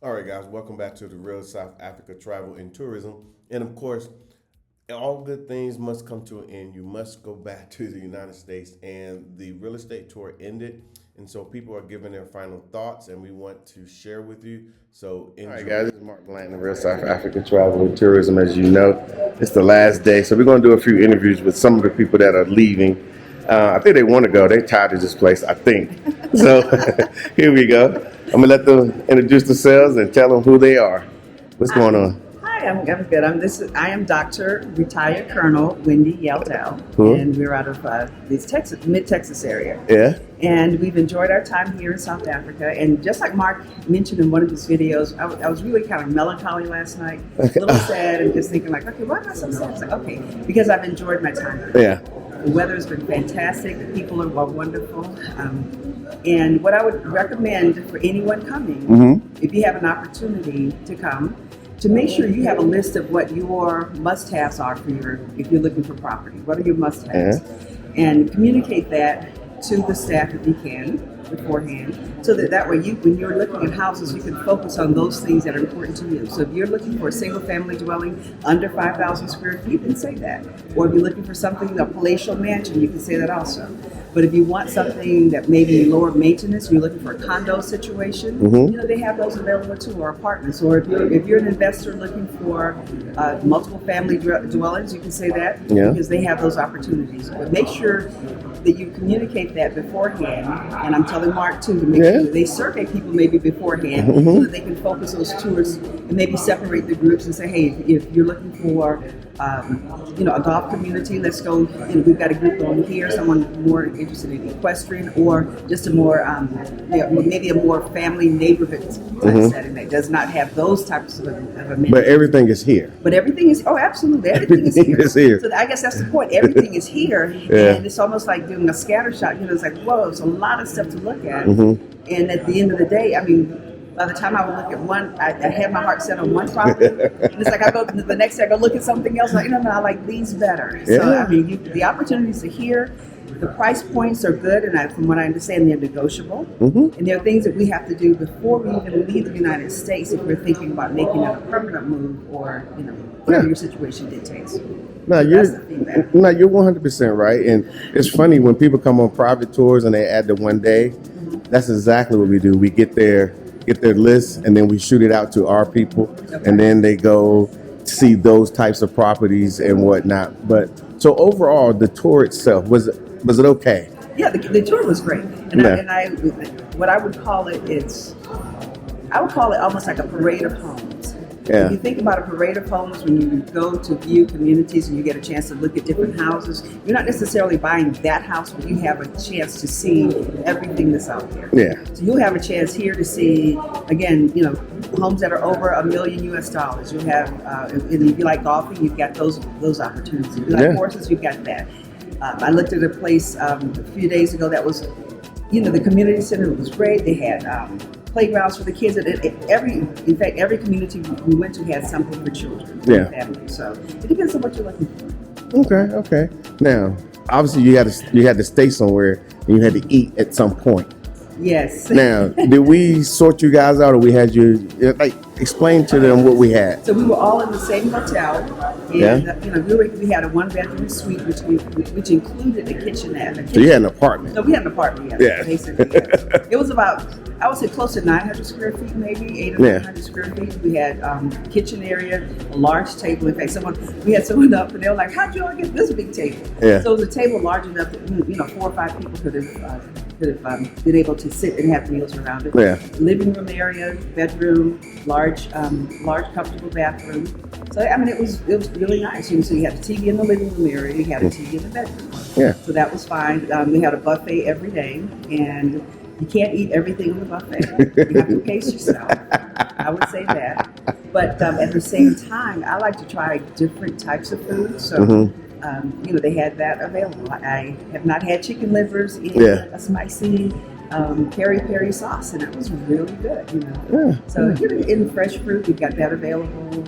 All right, guys, welcome back to the Real South Africa Travel and Tourism. And of course, all good things must come to an end. You must go back to the United States, and the real estate tour ended. And so people are giving their final thoughts, and we want to share with you. So, enjoy. All right, guys, this is Mark Blanton, Real South Africa Travel and Tourism. As you know, it's the last day. So, we're going to do a few interviews with some of the people that are leaving. I think they want to go. They're tired of this place, I think. So, here we go. I'm going to let them introduce themselves and tell them who they are. What's going on? Hi, I'm good. I am Dr. Retired Colonel Wendy Yeldell, Cool. and we're out of this mid-Texas area. Yeah. And we've enjoyed our time here in South Africa. And just like Mark mentioned in one of his videos, I was really kind of melancholy last night, a little sad, and just thinking like, okay, why am I so sad? It's like, okay, because I've enjoyed my time here. Yeah. The weather has been fantastic. The people are wonderful. And what I would recommend for anyone coming, if you have an opportunity to come, to make sure you have a list of what your must-haves are if you're looking for property. What are your must-haves? And communicate that to the staff if you can beforehand, so that way when you're looking at houses, you can focus on those things that are important to you. So if you're looking for a single-family dwelling under 5,000 square feet, you can say that. Or if you're looking for something, a palatial mansion, you can say that also. But if you want something that may be lower maintenance, you're looking for a condo situation, they have those available too, or apartments. Or if you're an investor looking for multiple family dwellings, you can say that, because they have those opportunities. But make sure that you communicate that beforehand, and I'm telling Mark too, to make sure that they survey people maybe beforehand, so that they can focus those tours and maybe separate the groups and say, hey, if you're looking for a golf community, let's go, we've got a group going here, someone more interested in equestrian, or just a more, maybe a more family neighborhood type setting that does not have those types of amenities. But everything is here. But everything is, absolutely, everything is here. Is here. So I guess that's the point. Everything is here, and it's almost like doing a scatter shot. It's like, whoa, it's a lot of stuff to look at. And at the end of the day, by the time I would look at one, I had my heart set on one property, and it's like I go the next day, I go look at something else. Like, I like these better. So the opportunities are here. The price points are good, and from what I understand, they're negotiable. And there are things that we have to do before we even leave the United States if we're thinking about making a permanent move, or whatever your situation dictates. No, you're 100% right. And it's funny when people come on private tours and they add the one day. That's exactly what we do. We get their list, and then we shoot it out to our people, and then they go see those types of properties and whatnot. But so overall, the tour itself, was it okay? Yeah, the tour was great, and what I would call it almost like a parade of homes. Yeah. If you think about a parade of homes, when you go to view communities and you get a chance to look at different houses, you're not necessarily buying that house, but you have a chance to see everything that's out there. Yeah. So you'll have a chance here to see, again, homes that are over $1 million US. You'll have, and if you like golfing, you've got those opportunities. If you like horses, you've got that. I looked at a place a few days ago that was, the community center was great. They had playgrounds for the kids. In fact, every community we went to had something for children and families. So it depends on what you're looking for. Okay. Now, obviously, you had to stay somewhere, and you had to eat at some point. Yes. Now, did we sort you guys out, or we had you explain to them what we had? So we were all in the same hotel, and we had a one-bedroom suite, which included a kitchenette. So you had an apartment? No, we had an apartment. Basically. Yes. It was about, I would say, close to 900 square feet, maybe 800 or 900 square feet. We had kitchen area, a large table. In fact, we had someone up, and they were like, "How'd you all get this big table?" Yeah. So it was a table large enough that 4 or 5 people could have been able to sit and have meals around it. Yeah. Living room area, bedroom, large comfortable bathroom. So it was really nice. So you had a TV in the living room area, you had a TV in the bedroom. Yeah. So that was fine. We had a buffet every day, and you can't eat everything in the buffet. You have to pace yourself. I would say that. But at the same time, I like to try different types of food. So they had that available. I have not had chicken livers in a spicy peri-peri sauce, and it was really good, So in fresh fruit, we've got that available.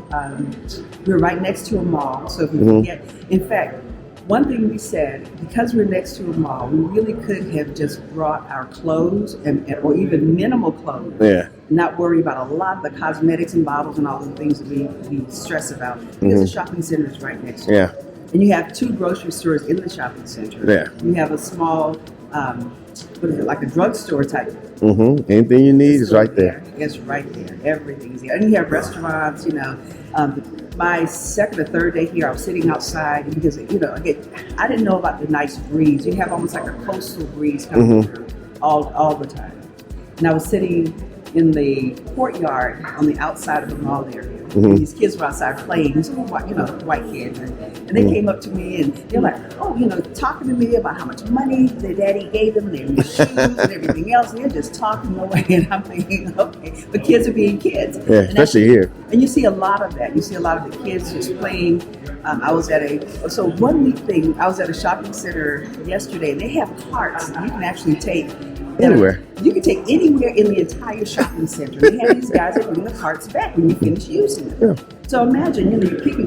We're right next to a mall, so if we can get, in fact, one thing we said, because we're next to a mall, we really could have just brought our clothes or even minimal clothes. Yeah. not worry about a lot of the cosmetics and bottles and all the things that we stress about, because the shopping center is right next to it. Yeah. And you have 2 grocery stores in the shopping center. Yeah. You have a small, what is it, like a drugstore type. Anything you need is right there. It's right there. Everything's there. And you have restaurants, my second or third day here, I was sitting outside because, again, I didn't know about the nice breeze. You have almost like a coastal breeze coming through all the time. And I was sitting in the courtyard on the outside of the mall area. And these kids were outside playing, these white kids. And they came up to me and they're like, talking to me about how much money their daddy gave them and their new shoes and everything else. And they're just talking away. And I'm thinking, okay, the kids are being kids. Yeah, especially here. And you see a lot of that. You see a lot of the kids just playing. I was at one neat thing, I was at a shopping center yesterday, and they have carts you can actually take anywhere. You can take anywhere in the entire shopping center. They have these guys that bring the carts back when you finish using them. Yeah. So imagine,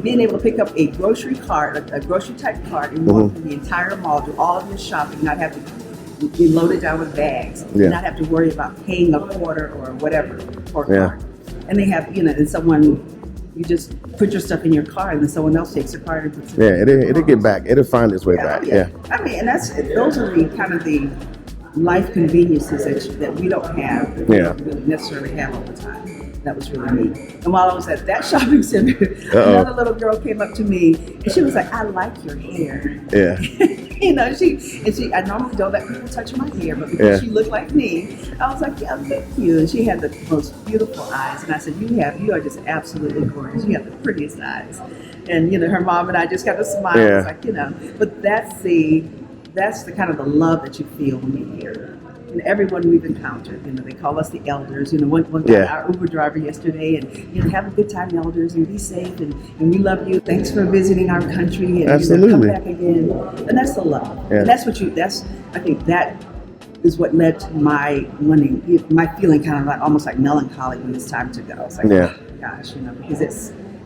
being able to pick up a grocery cart, a grocery type cart, and walk through the entire mall, do all of your shopping, not have to be loaded down with bags, not have to worry about paying a quarter or whatever for a cart. And they have, and someone, you just put your stuff in your car, and then someone else takes your car and puts it. It'll get back. It'll find its way back. Yeah. I mean, and those are the kind of the life conveniences that we don't have, that we don't really necessarily have all the time. That was really neat. And while I was at that shopping center, another little girl came up to me and she was like, "I like your hair." Yeah. I normally don't let people touch my hair, but because she looked like me, I was like, "Yeah, thank you." And she had the most beautiful eyes, and I said, "You are just absolutely gorgeous. You have the prettiest eyes." And her mom and I just got to smile. Yeah. It's like, but that's the kind of the love that you feel when you're here. And everyone we've encountered, they call us the elders. One guy, our Uber driver yesterday, and have a good time, elders, and be safe, and we love you. Thanks for visiting our country, and absolutely. Come back again. And that's the love. Yeah. And I think that is what led to my feeling kind of like almost like melancholy when it's time to go. It's like, oh gosh, because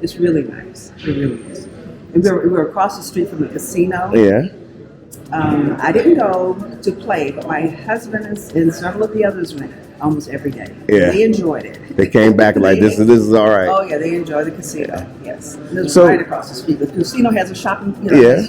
it's really nice. It really is. And we were across the street from the casino. Yeah. I didn't go to play, but my husband and several of the others went almost every day. Yeah. They enjoyed it. They came back like, this is all right. Oh, yeah, they enjoy the casino, yes. It's So, right across the street. The casino has a shopping,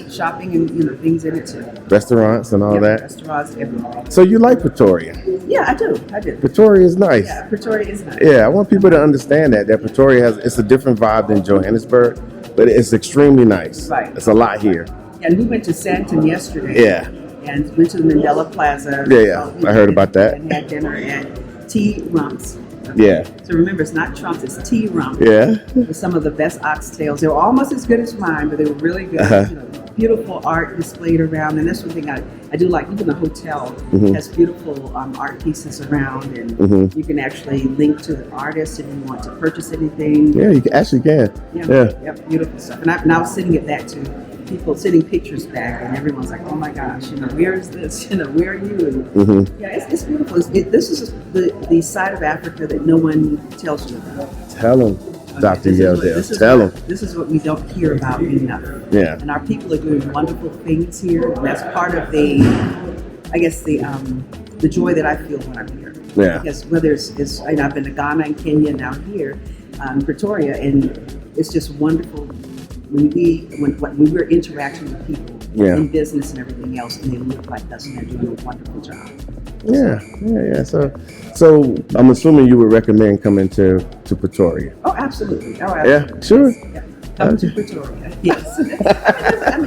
shopping and things in it too. Restaurants and all that. Restaurants, everything. So you like Pretoria? Yeah, I do. Pretoria is nice. Yeah, Pretoria is nice. Yeah, I want people to understand that Pretoria it's a different vibe than Johannesburg, but it's extremely nice. Right. It's a lot here. And we went to Sandton yesterday. Yeah. And went to the Mandela Plaza. Yeah. I heard about that. And had dinner at T. Rump's. Yeah. So remember, it's not Trump's, it's T. Rump. Yeah. With some of the best oxtails. They were almost as good as mine, but they were really good. Beautiful art displayed around. And that's one thing I do like. Even the hotel has beautiful art pieces around. And you can actually link to the artist if you want to purchase anything. Yeah, you actually can. Yeah, beautiful stuff. And I was sitting at that too. People sending pictures back, and everyone's like, "Oh my gosh, where is this? Where are you?" And, it's beautiful. This is the side of Africa that no one tells you about. Tell them, Dr. Yeldale. Tell them. This is what we don't hear about enough. Yeah. And our people are doing wonderful things here, and that's part of the joy that I feel when I'm here. Yeah. Because whether I've been to Ghana and Kenya, now here, Pretoria, and it's just wonderful. When we're interacting with people in business and everything else, and they look like us, and they're doing a wonderful job. Yeah. So I'm assuming you would recommend coming to Pretoria. Oh, absolutely. Yeah, sure. Yeah. Come to Pretoria. Yes.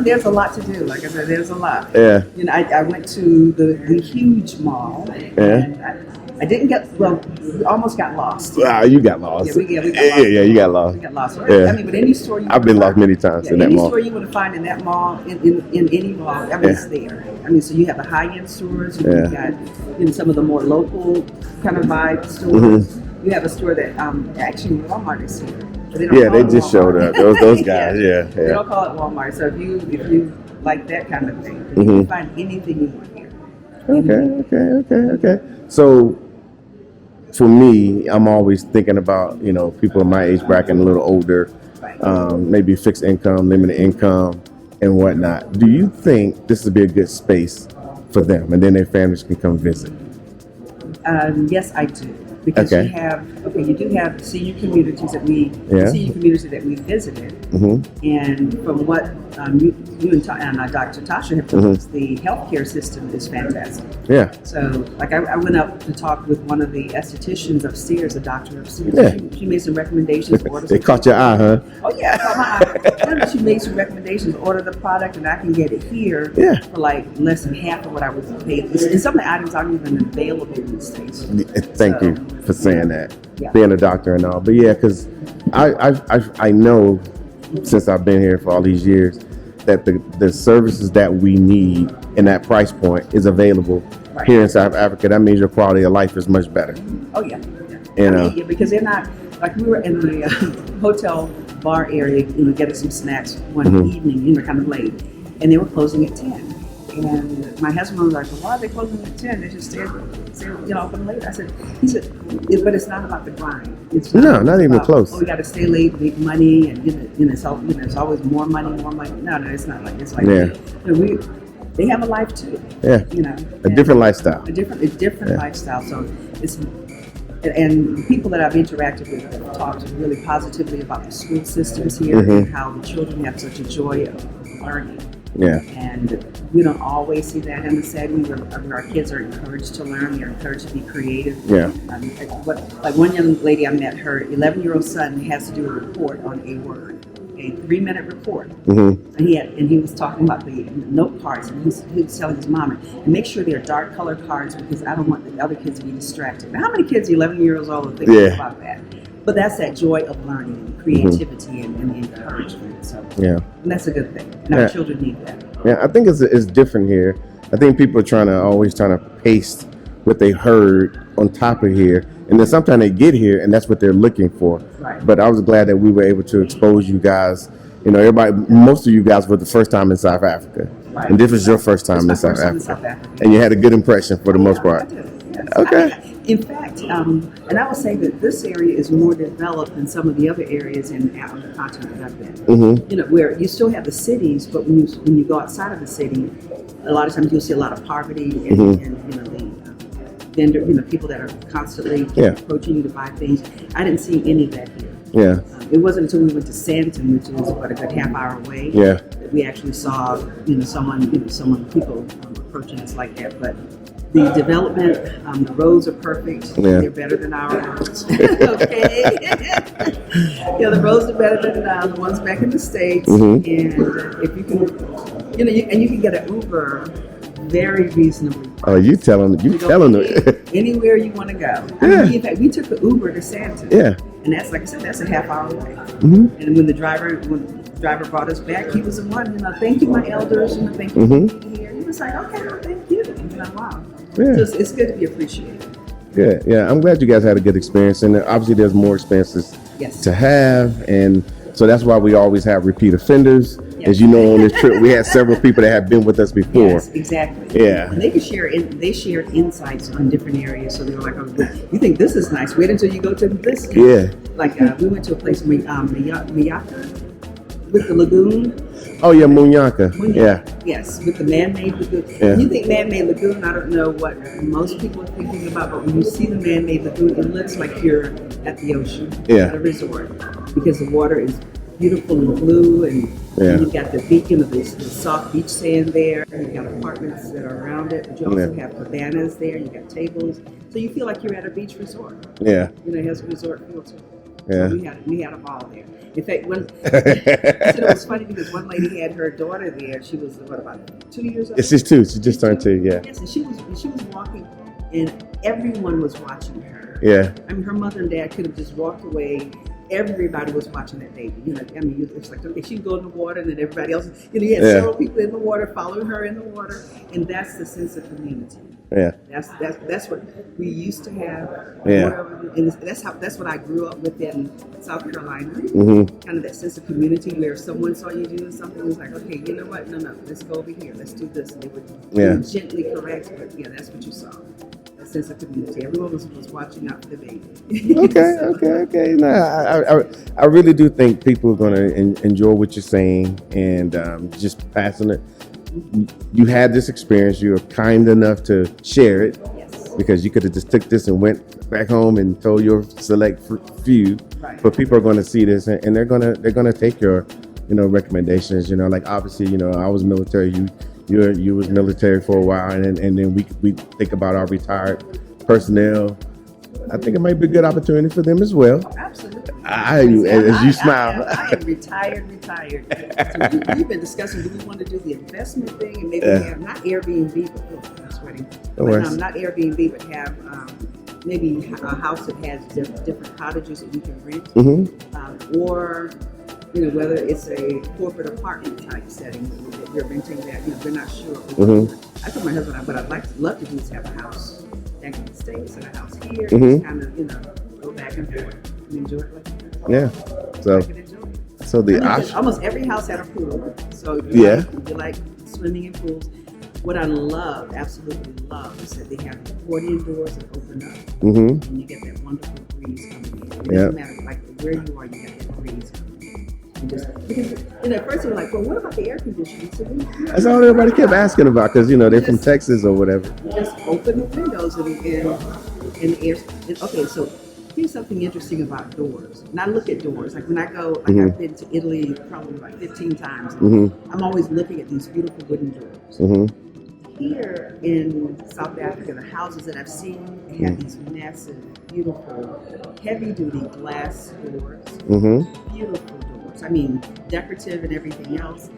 There's a lot to do. Like I said, there's a lot. Yeah. I went to the huge mall. And I didn't we almost got lost. Wow, you got lost. We got lost. Yeah, you got lost. We got lost. Yeah. But any store I've been lost many times in that mall. Any store you want to find in that mall, in any mall, it's there. So you have the high-end stores. You've got some of the more local kind of vibe stores. You have a store that actually Walmart is here. They just showed up. Those guys. Yeah. They don't call it Walmart. So if you like that kind of thing, you can find anything you want here. Okay. So for me, I'm always thinking about, people in my age bracket and a little older, maybe fixed income, limited income, and whatnot. Do you think this would be a good space for them, and then their families can come visit? Yes, I do. because Okay. you do have senior communities that we visited, and from what you and Dr. Tasha have told us, the healthcare system is fantastic. Yeah. So, like, I went up to talk with one of the estheticians upstairs, a doctor upstairs. Yeah. She made some recommendations. They caught your eye, huh? Oh yeah, I caught my eye. She made some recommendations. Order the product, and I can get it here for like less than half of what I was paid. And some of the items aren't even available these days. Thank you for saying that. Yeah. Being a doctor and all, but yeah, because I know since I've been here for all these years that the services that we need in that price point is available here in South Africa. That means your quality of life is much better. Oh yeah. You know, because they're not like, we were in the hotel bar area, getting some snacks one evening, kind of late, and they were closing at 10. And my husband was like, well, why are they closing at 10? They just stay open late. He said, but it's not about the grind. It's not even about, close. Oh, we got to stay late, make money, and it's always more money. No, it's not like, it's like, they have a life too. Yeah. A different lifestyle. A different lifestyle. So it's, and the people that I've interacted with have talked really positively about the school systems here and how the children have such a joy of learning. Yeah. And we don't always see that in the setting where our kids are encouraged to learn, they're encouraged to be creative. Yeah. Like one young lady I met, her 11-year-old son has to do a report on a word, a 3-minute report. And he was talking about the note cards, and he was telling his mom, and make sure they're dark colored cards because I don't want the other kids to be distracted. Now, how many kids 11 years old are thinking about that? But that's that joy of learning and creativity and the encouragement. So and that's a good thing. And our children need that. Yeah, I think it's different here. I think people are always trying to paste what they heard on top of here, and then sometimes they get here and that's what they're looking for. Right. But I was glad that we were able to expose you guys. Most of you guys were the first time in South Africa, and this was your first time in South Africa, and you had a good impression for the most part. I did, yes. Okay. In fact, and I will say that this area is more developed than some of the other areas on the continent that I've been. Where you still have the cities, but when you go outside of the city, a lot of times you'll see a lot of poverty and the vendor, people that are constantly approaching you to buy things. I didn't see any of that here. Yeah. It wasn't until we went to Sandton, which was about a good half hour away, that we actually saw people approaching us like that. But the development, the roads are perfect. They're better than our roads. Okay. The roads are better than the ones back in the States. And if you can, and you can get an Uber very reasonably priced. Oh, you telling them anywhere you want to go. I mean, in fact, we took the Uber to Sandton. And that's, like I said, that's a half hour away. And when the driver brought us back, he was the one, thank you, my elders, thank you for being here. He was like, okay, well, thank you. Wow. Yeah. So it's good to be appreciated. Good. Yeah, I'm glad you guys had a good experience, and obviously there's more experiences to have, and so that's why we always have repeat offenders. As you know, on this trip, we had several people that have been with us before. Yes, exactly. Yeah. And they shared insights on different areas. So they were like, oh, you think this is nice. Wait until you go to this. Yeah. Like we went to a place, Miyaka, with the lagoon. Oh, yeah, Munyanka. Yeah. Yes, with the man-made lagoon. Yeah. When you think man-made lagoon, I don't know what most people are thinking about, but when you see the man-made lagoon, it looks like you're at the ocean, at a resort, because the water is beautiful and blue, and you've got the beach, the soft beach sand there, and you've got apartments that are around it, but you also have cabanas there, you got tables, so you feel like you're at a beach resort. Yeah. It has a resort feel to it. Yeah. So we had a ball there. In fact, I said it was funny because one lady had her daughter there. She was about 2 years old. Yes, she's 2. She just turned 2. Yeah. Yes, and she was walking, and everyone was watching her. Yeah. I mean, her mother and dad could have just walked away. Everybody was watching that baby. It's like, okay, she'd go in the water, and then everybody else. You had several people in the water following her in the water, and that's the sense of community. Yeah. That's what we used to have. Yeah. And that's what I grew up with in South Carolina. Kind of that sense of community where if someone saw you doing something, it was like, okay, you know what? No, let's go over here. Let's do this. And they would gently correct, but that's what you saw. That sense of community. Everyone was watching out for the baby. Okay. No, I really do think people are going to enjoy what you're saying and just passing it. You had this experience. You were kind enough to share it. Yes. because you could have just took this and went back home and told your select few. Right. But people are going to see this, and they're gonna take your, recommendations. Like obviously, I was military. You was military for a while, and then we think about our retired personnel. I think it might be a good opportunity for them as well. Oh, absolutely. As you smile. I am retired. So we've been discussing, do we want to do the investment thing and maybe have not Airbnb, but I'm sweating. Not Airbnb, but have maybe a house that has different cottages that you can rent, or whether it's a corporate apartment type setting that you're renting that we're not sure. I told my husband what I'd love to do is have a house back in the States and a house here, and just kind of go back and forth and enjoy it like that. Yeah. So the option. Almost every house had a pool. So if you like swimming in pools. What I absolutely love, is that they have accordion doors that open up, and you get that wonderful breeze coming in. It doesn't matter where you are, you get that breeze coming in. Because at first they were like, well, what about the air conditioning? So that's all everybody kept asking about, because they're from Texas or whatever. Just open the windows and the air. Okay, so here's something interesting about doors. And I look at doors. Like when I go, I've been to Italy probably like 15 times. I'm always looking at these beautiful wooden doors. Here in South Africa, the houses that I've seen have these massive, beautiful, heavy-duty glass doors. Beautiful doors. I mean, decorative and everything else.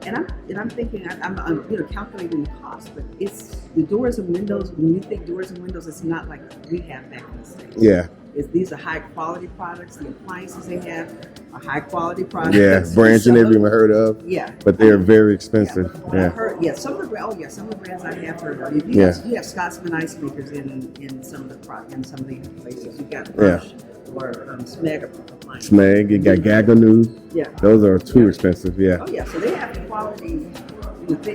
And I'm thinking, I'm calculating the cost, but it's the doors and windows. When you think doors and windows, it's not like we have back in the States. Yeah. These are high quality products. The appliances they have are high quality products. Yeah, brands you never even heard of. Yeah, but they're very expensive. I've heard, some of the brands I have heard of. You have Scotsman ice makers in some of the places. You got Rush or Smeg appliances. Smeg, you got Gaganu. Yeah, those are too expensive. Yeah. Oh yeah, so they have the quality.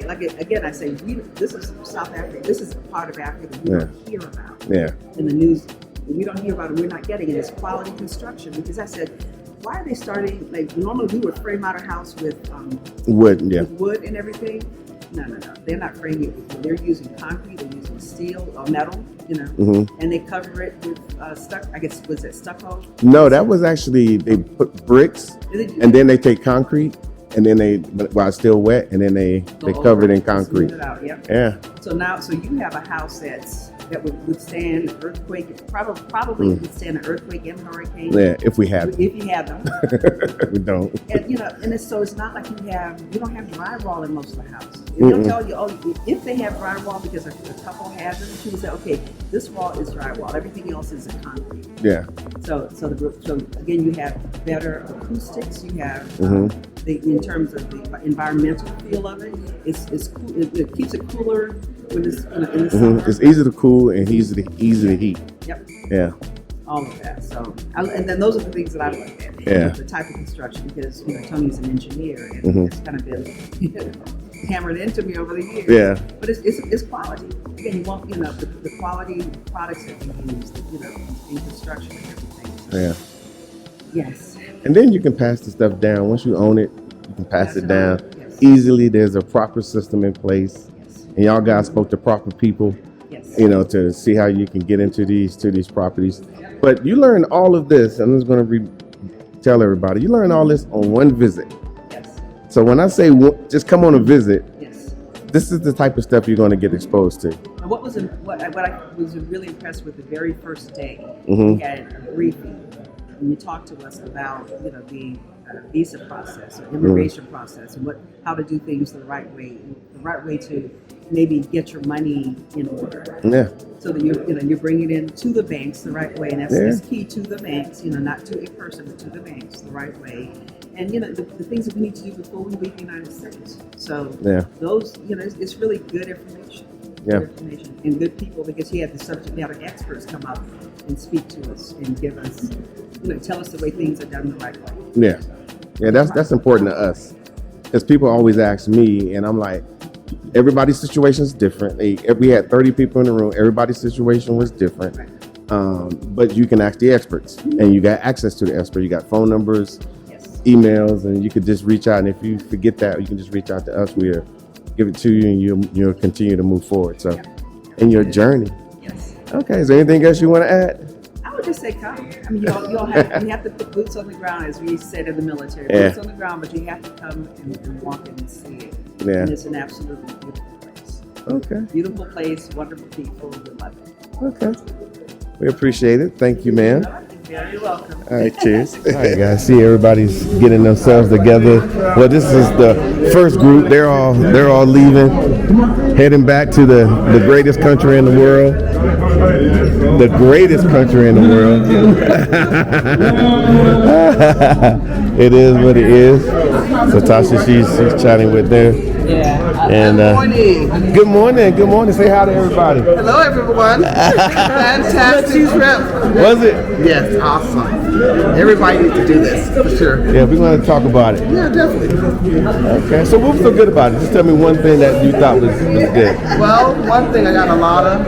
Like again, I say this is South Africa. This is a part of Africa that we don't hear about. In the news. We don't hear about it. We're not getting it. It's quality construction. Because I said, why are they starting? Like normally we would frame out a house with wood, with wood and everything. No. They're not framing it with wood. They're using concrete. They're using steel or metal. And they cover it with stucco. I guess was it stucco? No, that was actually they put bricks and then they take concrete. And then while it's still wet, and then they cover it in concrete. Smooth it out, yeah. So you have a house that would withstand earthquake, probably withstand an earthquake and hurricane. Yeah, if we have them. If you have them. We don't. And it's not like you don't have drywall in most of the house. They'll tell you, if they have drywall because a couple has it, you say, okay, this wall is drywall, everything else is a concrete. Yeah. So again, you have better acoustics. You have in terms of the environmental feel of it, it's cool. It keeps it cooler when it's in the summer. It's easy to cool and easy to heat. Yep. Yeah. All of that. So, and then those are the things that I look at. Yeah. The type of construction, because Tony's an engineer and it's kind of been hammered into me over the years. Yeah. But it's quality. Again, you want the quality products that we use, in construction and everything. So, yeah. Yes. And then you can pass the stuff down. Once you own it, you can pass it down easily. There's a proper system in place, and y'all guys spoke to proper people. Yes. To see how you can get into these properties. But you learn all of this. I'm just going to tell everybody. You learn all this on one visit. Yes. So when I say just come on a visit, this is the type of stuff you're going to get exposed to. What I was really impressed with the very first day, we had a briefing. And you talked to us about the visa process or immigration process and how to do things the right way to maybe get your money in order. Yeah. So that you're bringing it in to the banks the right way, and that's key, to the banks. Not to a person, but to the banks the right way. And the things that we need to do before we leave the United States. So those it's really good information. Good information and good people, because you have the subject matter experts come up and speak to us and give us, tell us the way things are done the right way. Yeah, that's important to us, because people always ask me, and I'm like, everybody's situation is different. We had 30 people in the room. Everybody's situation was different. Right. But you can ask the experts, and you got access to the expert. You got phone numbers, emails, and you could just reach out. And if you forget that, you can just reach out to us. We'll give it to you, and you'll continue to move forward. So, in your journey. Okay. Is there anything else you want to add? I would just say come. I mean, you have to put boots on the ground, as we said in the military. Yeah. Boots on the ground, but you have to come and walk in and see it. Yeah. And it's an absolutely beautiful place. Okay. Beautiful place, wonderful people. We love it. Okay. We appreciate it. Thank you, ma'am. You're very welcome. All right, cheers. All right, guys. See, everybody's getting themselves together. Well, this is the first group. They're all leaving, heading back to the greatest country in the world. The greatest country in the world. It is what it is. So Tasha, she's chatting with them. Yeah. And good morning. Good morning. Say hi to everybody. Hello, everyone. Fantastic trip. Was it? Yes, awesome. Everybody needs to do this, for sure. Yeah, we're going to talk about it. Yeah, definitely. Okay, so what was so good about it? Just tell me one thing that you thought was good. Well, one thing, I got a lot of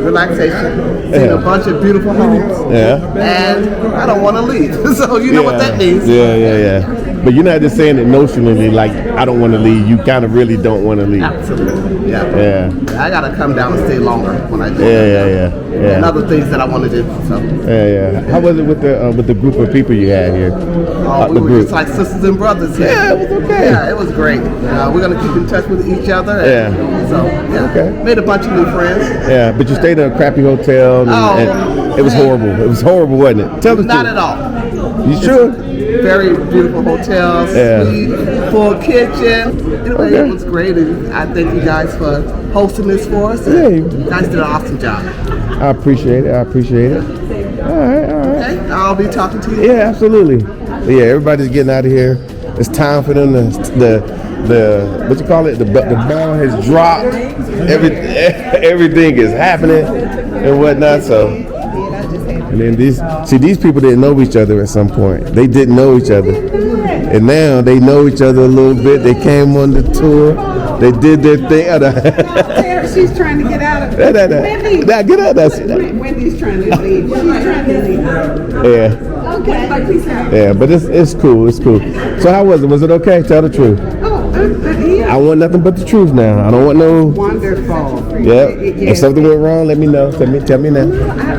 relaxation, seeing a bunch of beautiful homes, Yeah. and I don't want to leave. So you know what that means. Yeah. But you're not just saying it notionally, like, I don't want to leave. You kind of really don't want to leave. Absolutely. Yeah. I got to come down and stay longer when I do. Yeah. And other things that I want to do. So. Yeah. How was it with the group of people you had here? Oh, we the were group. just like sisters and brothers here. Yeah, it was okay. Yeah, it was great. We're going to keep in touch with each other. And So, Okay. Made a bunch of new friends. Yeah, but you stayed in a crappy hotel, and it was horrible. It was horrible, wasn't it? Tell the truth. Not at all. You sure? Very beautiful hotels, sweet, full kitchen. Anyway, Okay. It was great. And I thank you guys for hosting this for us. And you guys did an awesome job. I appreciate it. All right. Okay, I'll be talking to you. Yeah, absolutely. Yeah, everybody's getting out of here. It's time for them to the what you call it? The ball has dropped. Everything is happening and whatnot. So. And then these people didn't know each other at some point. They didn't know each other. And now they know each other a little bit. They came on the tour. They did their thing. She's trying to get out of it. Wendy. Now get up. Wendy's trying to leave. She's trying to leave. Yeah. Okay. Yeah, but it's cool. It's cool. So how was it? Was it okay? Tell the truth. Yeah. I want nothing but the truth now. I don't want no. Wonderful. Yep. Yes. If something went wrong, let me know. Tell me now.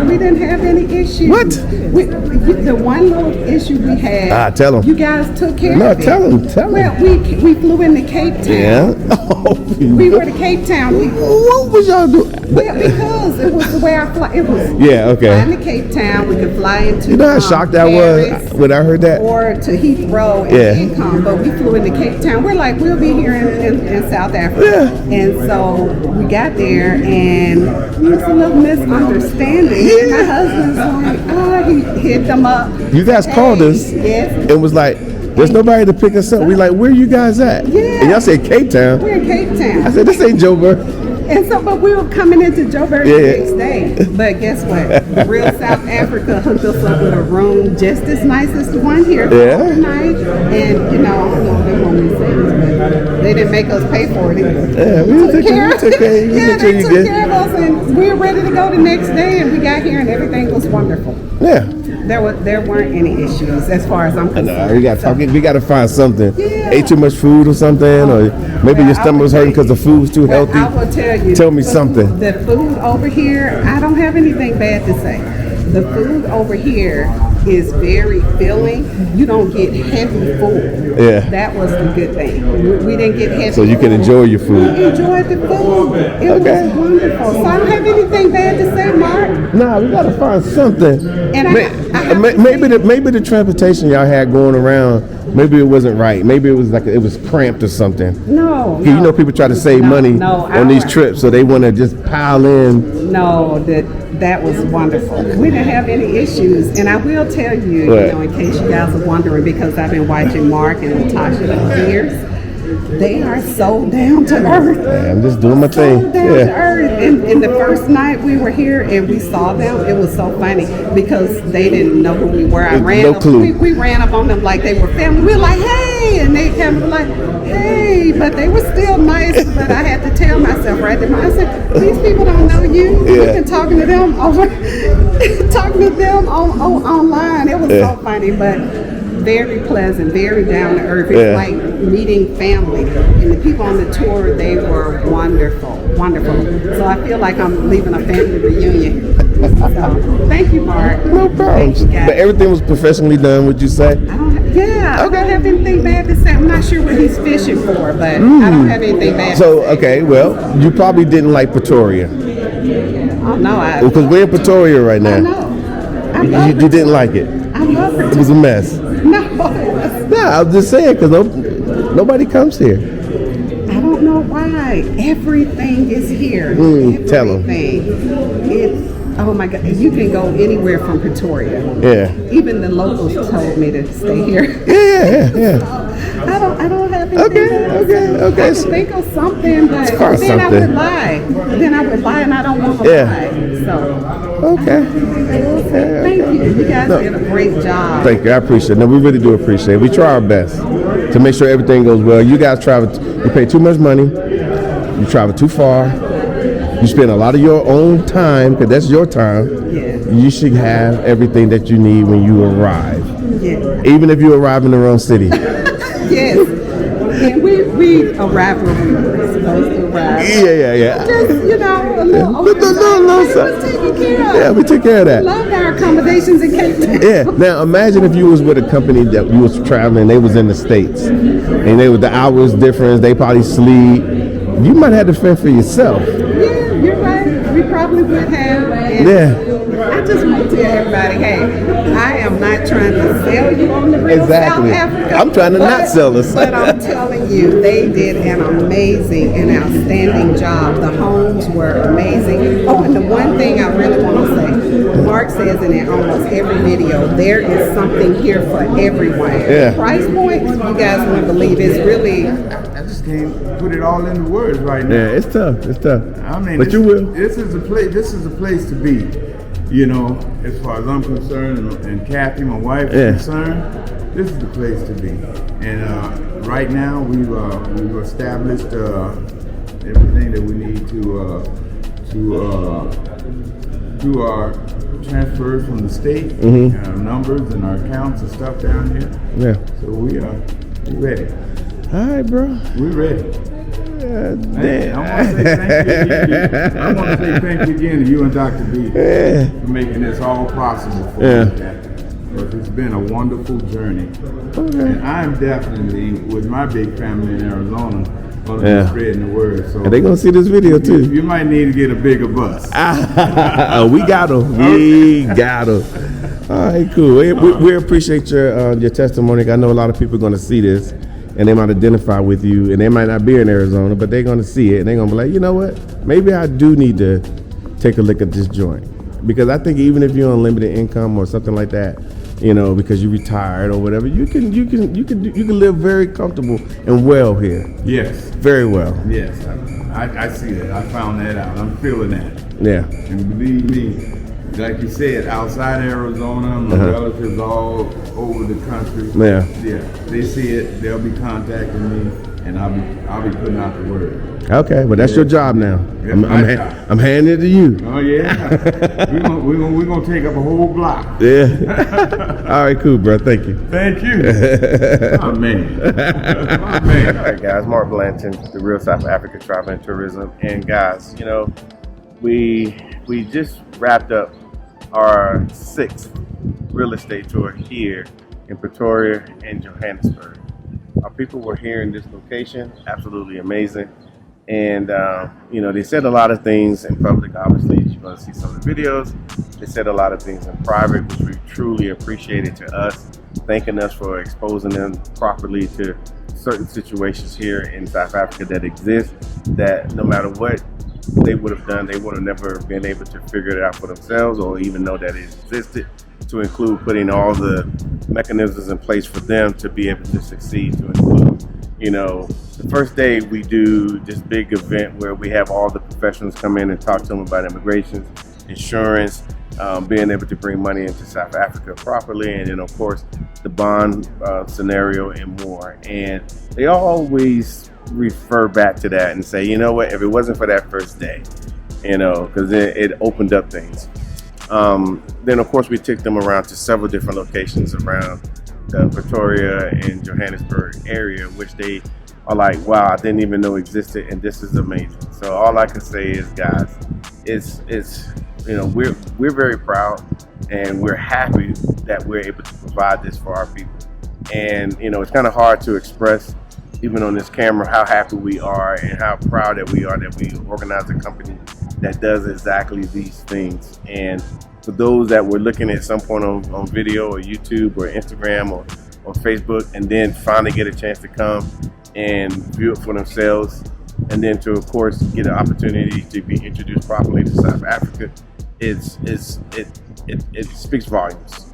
We didn't have any issues. What? The one little issue we had. Tell 'em. You guys took care No, of it. tell 'em. Well, we flew into Cape Town. Yeah. We were to Cape Town. What was y'all doing? Well, because it was the way I fly. It was. Yeah. Okay. Flying to Cape Town, we could fly into. You know how shocked I Paris, was when I heard that? Or to Heathrow and then come, but we flew into Cape Town. We're like, we'll be here in South Africa. Yeah. And so we got there, and it was a little misunderstanding. And my husband's like, he hit them up. You guys called us Yes. and was like, there's nobody to pick us up. We like, where you guys at? Yeah. And y'all said Cape Town. We're in Cape Town. I said, this ain't Joburg. And so, but we were coming into Joburg the next day. But guess what? Real South Africa hooked us up with a room just as nice as the one here overnight. And, you know, I don't know if they want me to say this, but they didn't make us pay for it. Yeah, we took care of They took care of us, and we were ready to go the next day, and we got here, and everything was wonderful. Yeah. There weren't any issues as far as I'm concerned. We got to find something. Yeah. Ate too much food or something, or maybe your stomach was hurting because the food was too healthy. I will tell you. Tell me something. The food over here, I don't have anything bad to say. The food over here is very filling. You don't get heavy food. Yeah. That was the good thing. We didn't get heavy. So you can enjoy your food. We enjoyed the food. It was wonderful. So I don't have anything bad to say, Mark. Nah, we gotta find something. And maybe the transportation y'all had going around, maybe it wasn't right. Maybe it was it was cramped or something. No. You know, people try to save money on on these trips, so they want to just pile in. No, that was wonderful. We didn't have any issues, and I will tell you, you know, in case you guys are wondering, because I've been watching Mark and Natasha for years. They are so down to earth. Yeah, I'm just doing my thing. So down to earth. And the first night we were here and we saw them, it was so funny because they didn't know who we were. We ran up on them like they were family. We were like, hey, and they kind of like, hey, but they were still nice. But I had to tell myself right there. I said, these people don't know you. You've been talking to them online. It was so funny, but very pleasant, very down to earth. It's like meeting family. And the people on the tour, they were wonderful, wonderful. So I feel like I'm leaving a family reunion. So, thank you, Mark. No problem. But everything was professionally done, would you say? I don't have anything bad to say. I'm not sure what he's fishing for, but I don't have anything bad So, to say. okay, well, you probably didn't like Pretoria. Oh, no, Because we're in Pretoria right now. I know. You didn't like it. I love Pretoria. It was a mess. No, No, I was just saying because nobody comes here. I don't know why. Everything is here. Tell 'em. Everything. It's, oh my God. You can go anywhere from Pretoria. Yeah. Even the locals told me to stay here. Yeah. I don't have anything. Okay. I can think of something, but Start then I something. would lie. Then I would lie, and I don't want to lie. So. Okay. Thank you. You guys did a great job. Thank you. I appreciate it. No, we really do appreciate it. We try our best to make sure everything goes well. You guys travel. You pay too much money. You travel too far. You spend a lot of your own time because that's your time. Yeah. You should have everything that you need when you arrive. Yeah. Even if you arrive in the wrong city. Yes. And we arrived where we were supposed to arrive. Yeah. Just, a little Little was taken care of. Yeah, we took care of that. Loved our accommodations in Cape Town. Yeah. Now imagine if you was with a company that you was traveling, they was in the States, and they were the hours difference. They probably sleep. You might have to fend for yourself. Yeah, you're right. We probably would have. And I just want to tell everybody, hey, I am not trying to sell you on the real Exactly. South Africa. I'm trying to not sell us. But I'm telling you, they did an amazing and outstanding job. The homes were amazing. Oh, and the one thing I really want to say, Mark says in almost every video, there is something here for everyone. Yeah. Price points, you guys wouldn't believe, it's really... I just can't put it all into words right now. Yeah, it's tough. I mean, But you will. This is a place. This is a place to be. As far as I'm concerned, and Kathy, my wife, is concerned, this is the place to be. And right now, we've established everything that we need to do our transfers from the state, our numbers and our accounts and stuff down here. Yeah. So we ready. All right, bro. We're ready. Damn. I want to say thank you again to you and Dr. B for making this all possible for me. Because it's been a wonderful journey. And I'm definitely, with my big family in Arizona, going to be spreading the word. So And they gonna see this video too. you might need to get a bigger bus. We got them. We got them. All right, cool. We appreciate your testimony. I know a lot of people are gonna see this, and they might identify with you, and they might not be in Arizona, but they're gonna see it, and they're gonna be like, you know what? Maybe I do need to take a look at this joint, because I think even if you're on limited income or something like that, because you retired or whatever, you can live very comfortable and well here. Yes. Very well. Yes. I see that. I found that out. I'm feeling that. Yeah. And believe me, like you said, outside Arizona, my relatives all over the country. Yeah. They see it. They'll be contacting me, and I'll be putting out the word. Okay, but that's your job now. Yeah, I'm handing it to you. Oh yeah. we're gonna take up a whole block. Yeah. All right, cool, bro. Thank you. Thank you. Amen. All right, guys. Mark Blanton, the Real South Africa Travel and Tourism, and guys, we just wrapped up our 6th real estate tour here in Pretoria and Johannesburg. Our people were here in this location, absolutely amazing. And, they said a lot of things in public. Obviously, you're going to see some of the videos. They said a lot of things in private, which we truly appreciated to us, thanking us for exposing them properly to certain situations here in South Africa that exist, that no matter what they would have done, they would have never been able to figure it out for themselves or even know that it existed, to include putting all the mechanisms in place for them to be able to succeed, to include, the first day we do this big event where we have all the professionals come in and talk to them about immigration, insurance, being able to bring money into South Africa properly, and then of course the bond scenario and more. And they always refer back to that and say, you know what, if it wasn't for that first day, because it opened up things. Then of course we took them around to several different locations around the Pretoria and Johannesburg area, which they are like, wow, I didn't even know existed, and this is amazing. So all I can say is, guys, it's we're very proud, and we're happy that we're able to provide this for our people. And it's kind of hard to express, even on this camera, how happy we are and how proud that we are that we organize a company that does exactly these things. And for those that were looking at some point on video or YouTube or Instagram or Facebook, and then finally get a chance to come and view it for themselves, and then to, of course, get an opportunity to be introduced properly to South Africa, it speaks volumes.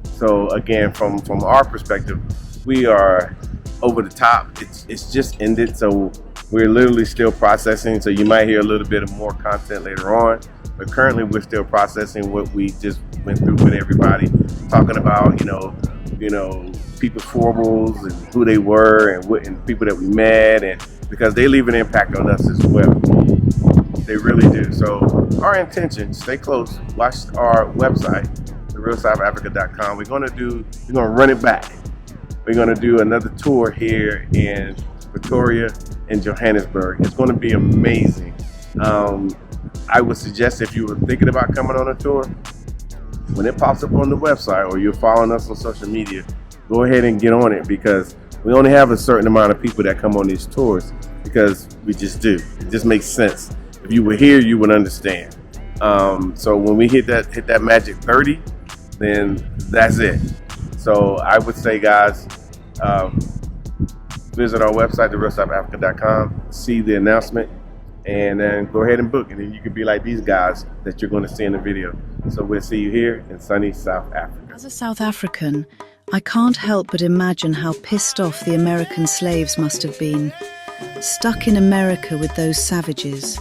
So again, from our perspective, we are over the top. It's just ended, so we're literally still processing. So you might hear a little bit of more content later on, but currently we're still processing what we just went through with everybody, talking about people's foibles and who they were and people that we met, and because they leave an impact on us as well. They really do. So our intention, stay close, watch our website, therealsouthafrica.com. We're gonna run it back. We're gonna do another tour here in Pretoria and Johannesburg. It's gonna be amazing. I would suggest, if you were thinking about coming on a tour, when it pops up on the website or you're following us on social media, go ahead and get on it, because we only have a certain amount of people that come on these tours, because we just do. It just makes sense. If you were here, you would understand. So when we hit that magic 30, then that's it. So I would say, guys, visit our website, therealsouthafrica.com, see the announcement, and then go ahead and book. And then you can be like these guys that you're going to see in the video. So we'll see you here in sunny South Africa. As a South African, I can't help but imagine how pissed off the American slaves must have been, stuck in America with those savages,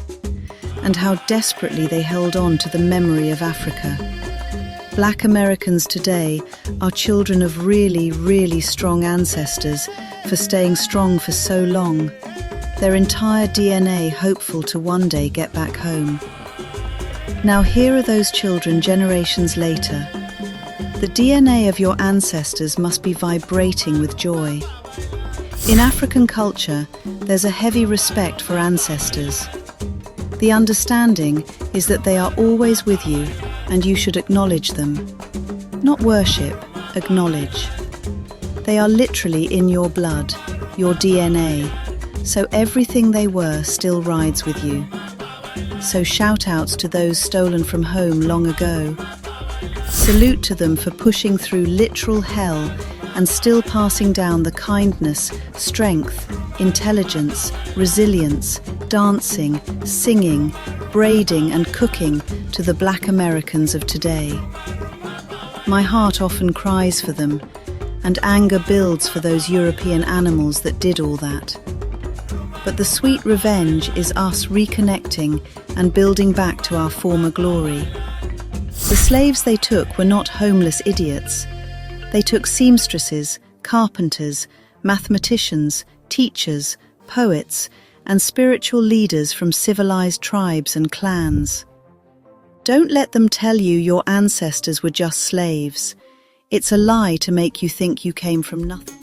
and how desperately they held on to the memory of Africa. Black Americans today are children of really, really strong ancestors for staying strong for so long, their entire DNA hopeful to one day get back home. Now here are those children generations later. The DNA of your ancestors must be vibrating with joy. In African culture, there's a heavy respect for ancestors. The understanding is that they are always with you, and you should acknowledge them. Not worship, acknowledge. They are literally in your blood, your DNA, so everything they were still rides with you. So shout outs to those stolen from home long ago. Salute to them for pushing through literal hell and still passing down the kindness, strength, intelligence, resilience, dancing, singing, braiding and cooking to the Black Americans of today. My heart often cries for them, and anger builds for those European animals that did all that. But the sweet revenge is us reconnecting and building back to our former glory. The slaves they took were not homeless idiots. They took seamstresses, carpenters, mathematicians, teachers, poets, and spiritual leaders from civilized tribes and clans. Don't let them tell you your ancestors were just slaves. It's a lie to make you think you came from nothing.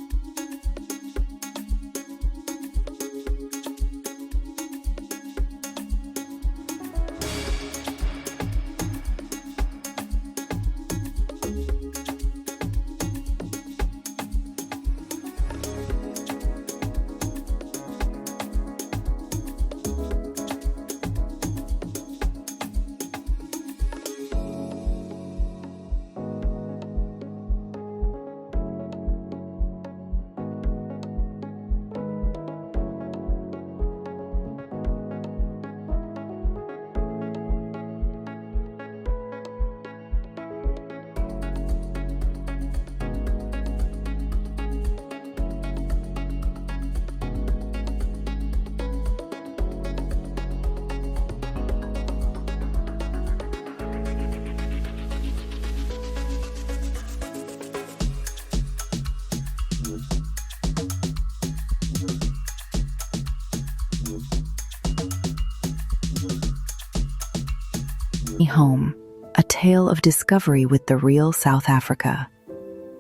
Home, a tale of discovery with the real South Africa.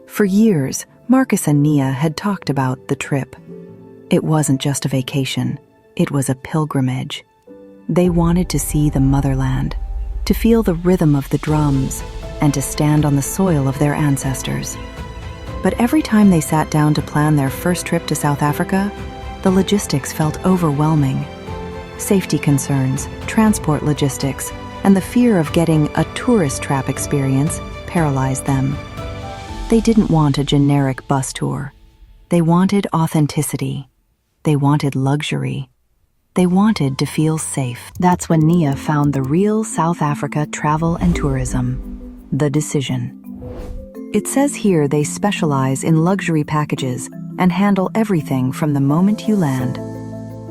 For years, Marcus and Nia had talked about the trip. It wasn't just a vacation, it was a pilgrimage. They wanted to see the motherland, to feel the rhythm of the drums, and to stand on the soil of their ancestors. But every time they sat down to plan their first trip to South Africa, the logistics felt overwhelming. Safety concerns, transport logistics, and the fear of getting a tourist trap experience paralyzed them. They didn't want a generic bus tour. They wanted authenticity. They wanted luxury. They wanted to feel safe. That's when Nia found the real South Africa Travel and Tourism, The Decision. It says here they specialize in luxury packages and handle everything from the moment you land.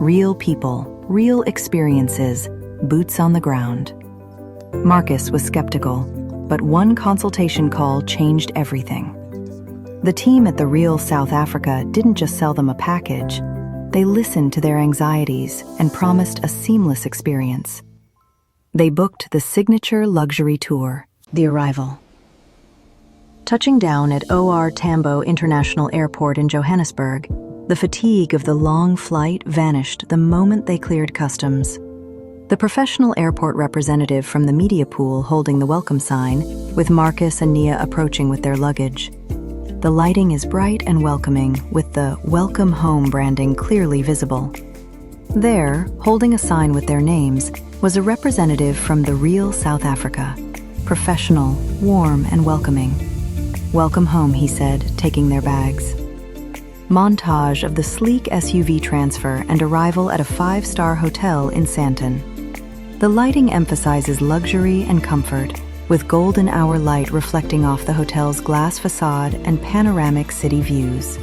Real people, real experiences, boots on the ground. Marcus was skeptical, but one consultation call changed everything. The team at the Real South Africa didn't just sell them a package. They listened to their anxieties and promised a seamless experience. They booked the signature luxury tour, The Arrival. Touching down at OR Tambo International Airport in Johannesburg, the fatigue of the long flight vanished the moment they cleared customs. The professional airport representative from the media pool holding the welcome sign, with Marcus and Nia approaching with their luggage. The lighting is bright and welcoming, with the Welcome Home branding clearly visible. There, holding a sign with their names, was a representative from the Real South Africa. Professional, warm, and welcoming. "Welcome home," he said, taking their bags. Montage of the sleek SUV transfer and arrival at a 5-star hotel in Sandton. The lighting emphasizes luxury and comfort, with golden hour light reflecting off the hotel's glass facade and panoramic city views.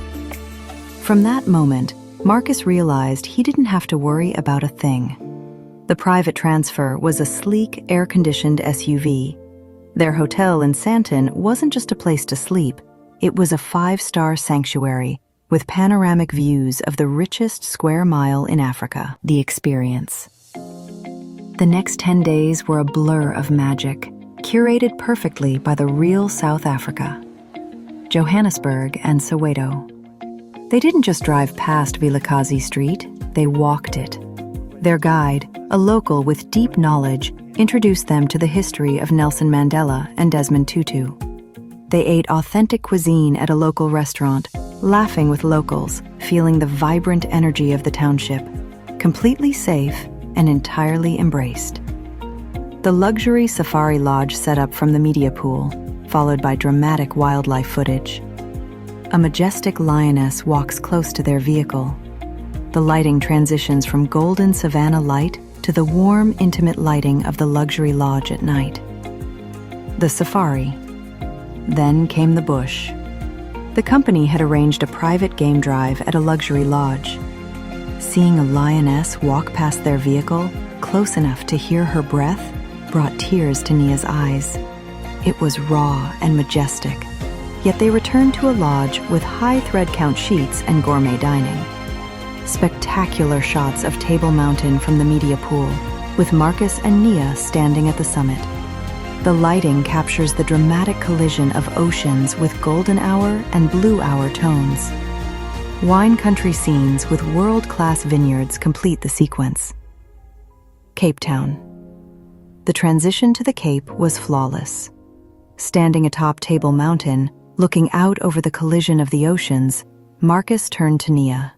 From that moment, Marcus realized he didn't have to worry about a thing. The private transfer was a sleek, air-conditioned SUV. Their hotel in Sandton wasn't just a place to sleep, it was a 5-star sanctuary with panoramic views of the richest square mile in Africa. The experience. The next 10 days were a blur of magic, curated perfectly by the Real South Africa, Johannesburg and Soweto. They didn't just drive past Vilakazi Street, they walked it. Their guide, a local with deep knowledge, introduced them to the history of Nelson Mandela and Desmond Tutu. They ate authentic cuisine at a local restaurant, laughing with locals, feeling the vibrant energy of the township, completely safe and entirely embraced. The luxury safari lodge set up from the media pool, followed by dramatic wildlife footage. A majestic lioness walks close to their vehicle. The lighting transitions from golden savanna light to the warm, intimate lighting of the luxury lodge at night. The safari. Then came the bush. The company had arranged a private game drive at a luxury lodge. Seeing a lioness walk past their vehicle, close enough to hear her breath, brought tears to Nia's eyes. It was raw and majestic, yet they returned to a lodge with high thread count sheets and gourmet dining. Spectacular shots of Table Mountain from the media pool, with Marcus and Nia standing at the summit. The lighting captures the dramatic collision of oceans with golden hour and blue hour tones. Wine country scenes with world-class vineyards complete the sequence. Cape Town. The transition to the Cape was flawless. Standing atop Table Mountain, looking out over the collision of the oceans, Marcus turned to Nia.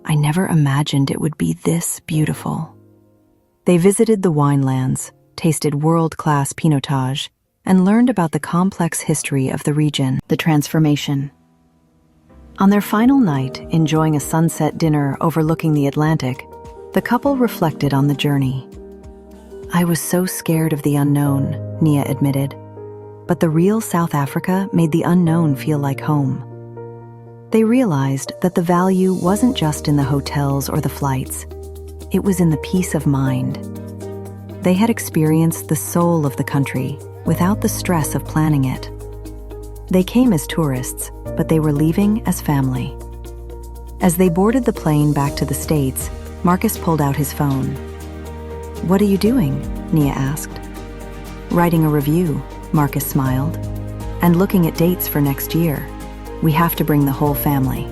"I never imagined it would be this beautiful." They visited the winelands, tasted world-class pinotage, and learned about the complex history of the region. The transformation. On their final night, enjoying a sunset dinner overlooking the Atlantic, the couple reflected on the journey. "I was so scared of the unknown," Nia admitted. But the Real South Africa made the unknown feel like home. They realized that the value wasn't just in the hotels or the flights. It was in the peace of mind. They had experienced the soul of the country without the stress of planning it. They came as tourists, but they were leaving as family. As they boarded the plane back to the States, Marcus pulled out his phone. "What are you doing?" Nia asked. "Writing a review," Marcus smiled, "and looking at dates for next year." we have to bring the whole family.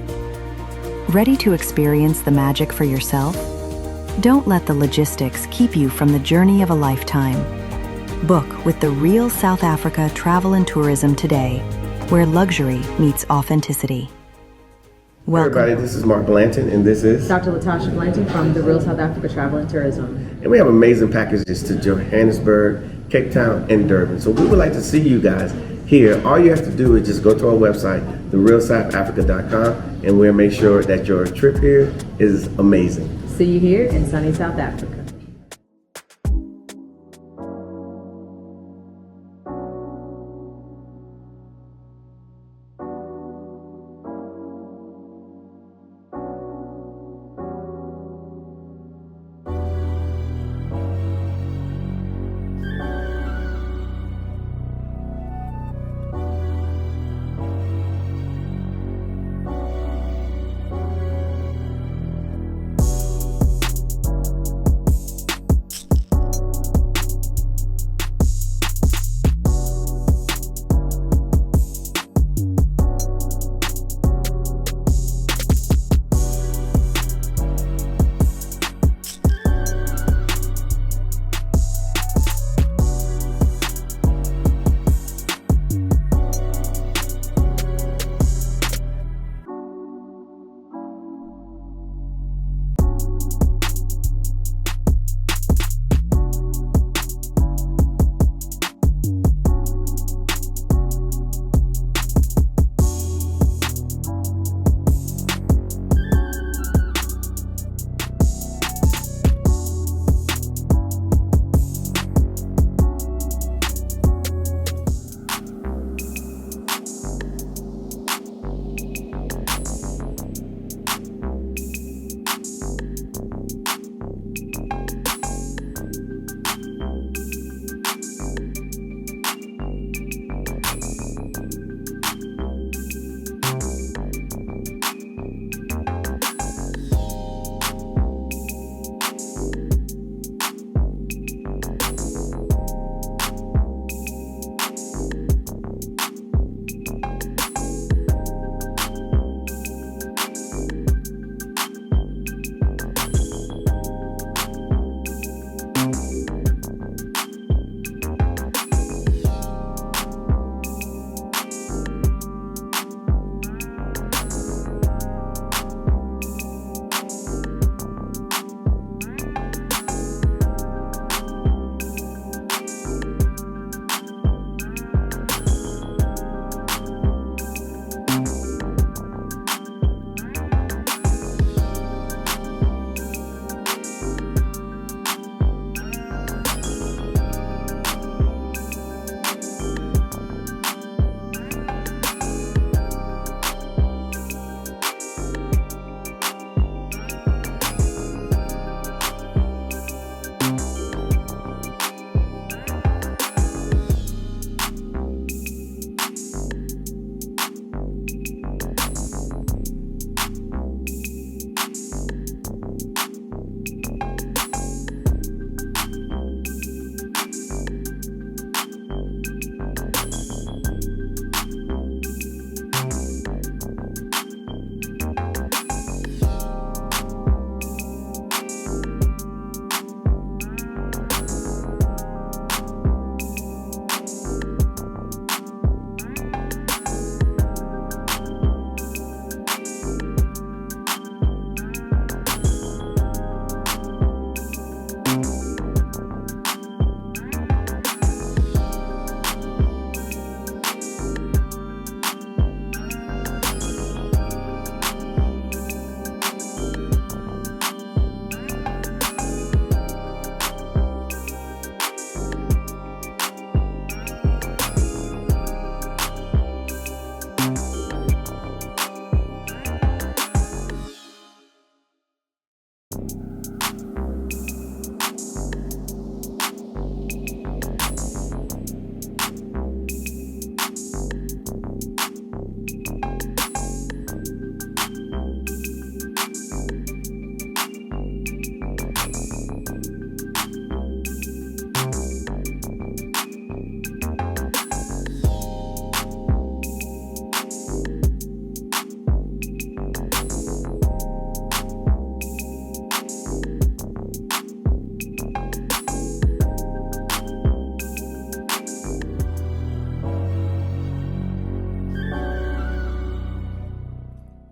Ready to experience the magic for yourself? Don't let the logistics keep you from the journey of a lifetime. Book with the Real South Africa Travel and Tourism today, where luxury meets authenticity. Welcome. Hey everybody, this is Mark Blanton, and this is Dr. Latasha Blanton from the Real South Africa Travel and Tourism. And we have amazing packages to Johannesburg, Cape Town, and Durban. So we would like to see you guys here. All you have to do is just go to our website, therealsouthafrica.com, and we'll make sure that your trip here is amazing. See you here in sunny South Africa.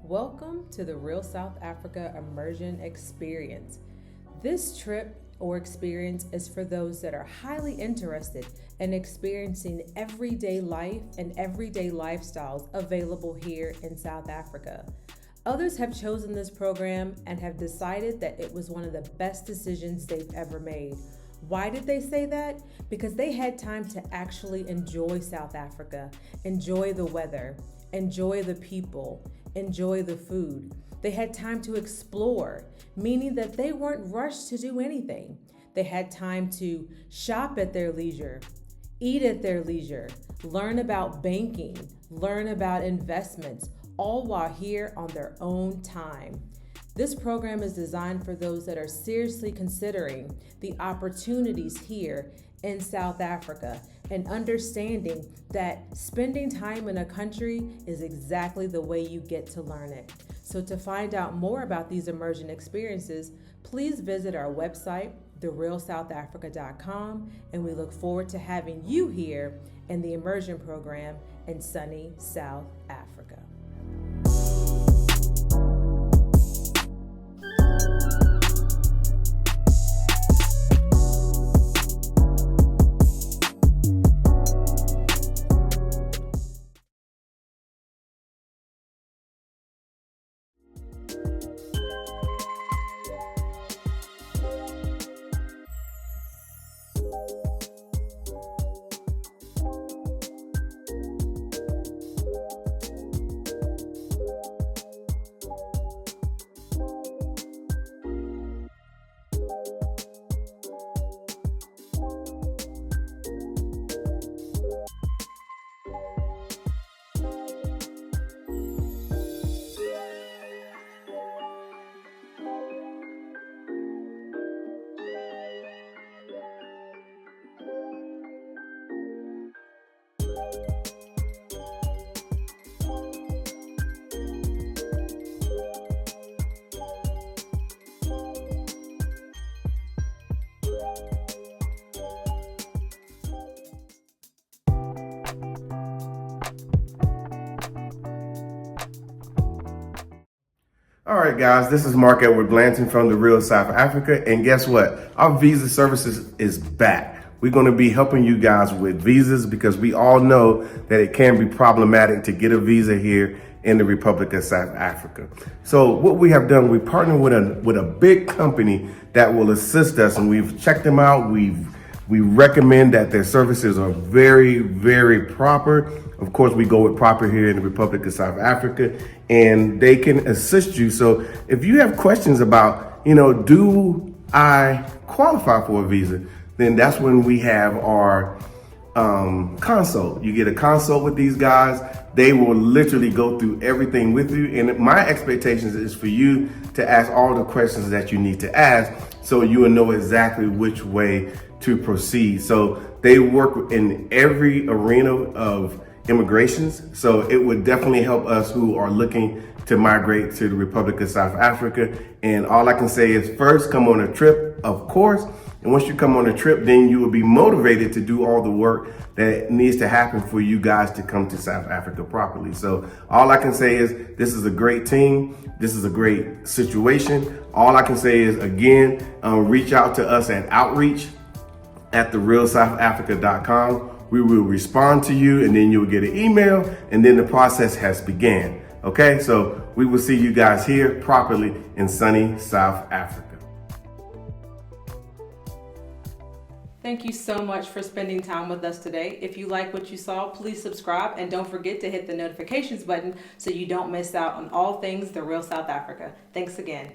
Welcome to the Real South Africa Immersion experience. This trip or experience is for those that are highly interested in experiencing everyday life and everyday lifestyles available here in South Africa. Others have chosen this program and have decided that it was one of the best decisions they've ever made. Why did they say that? Because they had time to actually enjoy South Africa, enjoy the weather, enjoy the people, enjoy the food. They had time to explore, meaning that they weren't rushed to do anything. They had time to shop at their leisure, eat at their leisure, learn about banking, learn about investments, all while here on their own time. This program is designed for those that are seriously considering the opportunities here in South Africa and understanding that spending time in a country is exactly the way you get to learn it. So to find out more about these immersion experiences, please visit our website, therealsouthafrica.com, and we look forward to having you here in the immersion program in sunny South Africa. All right, guys, this is Mark Edward Blanton from the Real South Africa. And guess what? Our visa services is back. We're going to be helping you guys with visas because we all know that it can be problematic to get a visa here in the Republic of South Africa. So what we have done, we partnered with a big company that will assist us, and we've checked them out. We recommend that their services are very, very proper. Of course, we go with proper here in the Republic of South Africa, and they can assist you. So if you have questions about, do I qualify for a visa? Then that's when we have our consult. You get a consult with these guys. They will literally go through everything with you. And my expectations is for you to ask all the questions that you need to ask so you will know exactly which way to proceed. So they work in every arena of immigrations. So it would definitely help us who are looking to migrate to the Republic of South Africa. And all I can say is first, come on a trip, of course. And once you come on a trip, then you will be motivated to do all the work that needs to happen for you guys to come to South Africa properly. So all I can say is this is a great team. This is a great situation. All I can say is, again, reach out to us at outreach@therealsouthafrica.com. We will respond to you, and then you'll get an email, and then the process has began. Okay, so we will see you guys here properly in sunny South Africa. Thank you so much for spending time with us today. If you like what you saw, please subscribe and don't forget to hit the notifications button so you don't miss out on all things The Real South Africa. Thanks again.